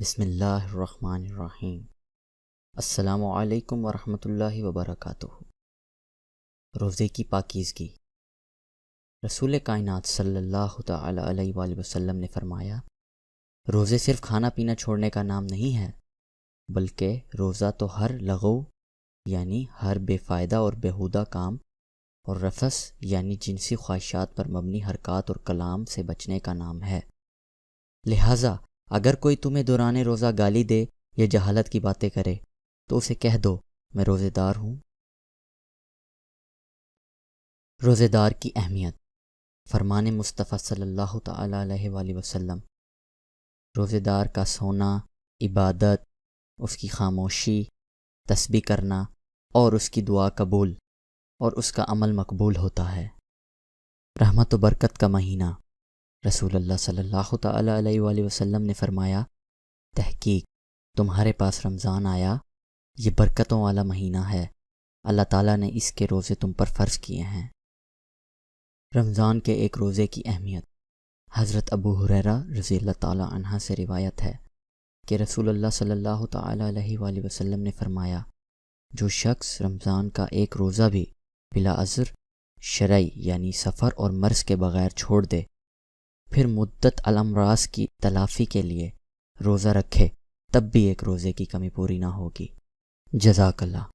بسم اللہ الرحمن الرحیم۔ السلام علیکم ورحمۃ اللہ وبرکاتہ۔ روزے کی پاکیزگی۔ رسول کائنات صلی اللہ تعالی علیہ وآلہ وسلم نے فرمایا، روزے صرف کھانا پینا چھوڑنے کا نام نہیں ہے، بلکہ روزہ تو ہر لغو یعنی ہر بے فائدہ اور بیہودہ کام، اور رفث یعنی جنسی خواہشات پر مبنی حرکات اور کلام سے بچنے کا نام ہے۔ لہٰذا اگر کوئی تمہیں دوران روزہ گالی دے یا جہالت کی باتیں کرے تو اسے کہہ دو میں روزے دار ہوں۔ روزے دار کی اہمیت۔ فرمان مصطفیٰ صلی اللہ تعالی علیہ وآلہ وسلم، روزے دار کا سونا عبادت، اس کی خاموشی تسبیح کرنا اور اس کی دعا قبول اور اس کا عمل مقبول ہوتا ہے۔ رحمت و برکت کا مہینہ۔ رسول اللہ صلی اللہ تعالی علیہ وآلہ وسلم نے فرمایا، تحقیق تمہارے پاس رمضان آیا، یہ برکتوں والا مہینہ ہے، اللہ تعالیٰ نے اس کے روزے تم پر فرض کیے ہیں۔ رمضان کے ایک روزے کی اہمیت۔ حضرت ابو ہریرہ رضی اللہ تعالیٰ عنہ سے روایت ہے کہ رسول اللہ صلی اللہ تعالی علیہ وآلہ وسلم نے فرمایا، جو شخص رمضان کا ایک روزہ بھی بلا عذر شرعی یعنی سفر اور مرض کے بغیر چھوڑ دے، پھر مدت الامراض کی تلافی کے لیے روزہ رکھے، تب بھی ایک روزے کی کمی پوری نہ ہوگی۔ جزاک اللہ۔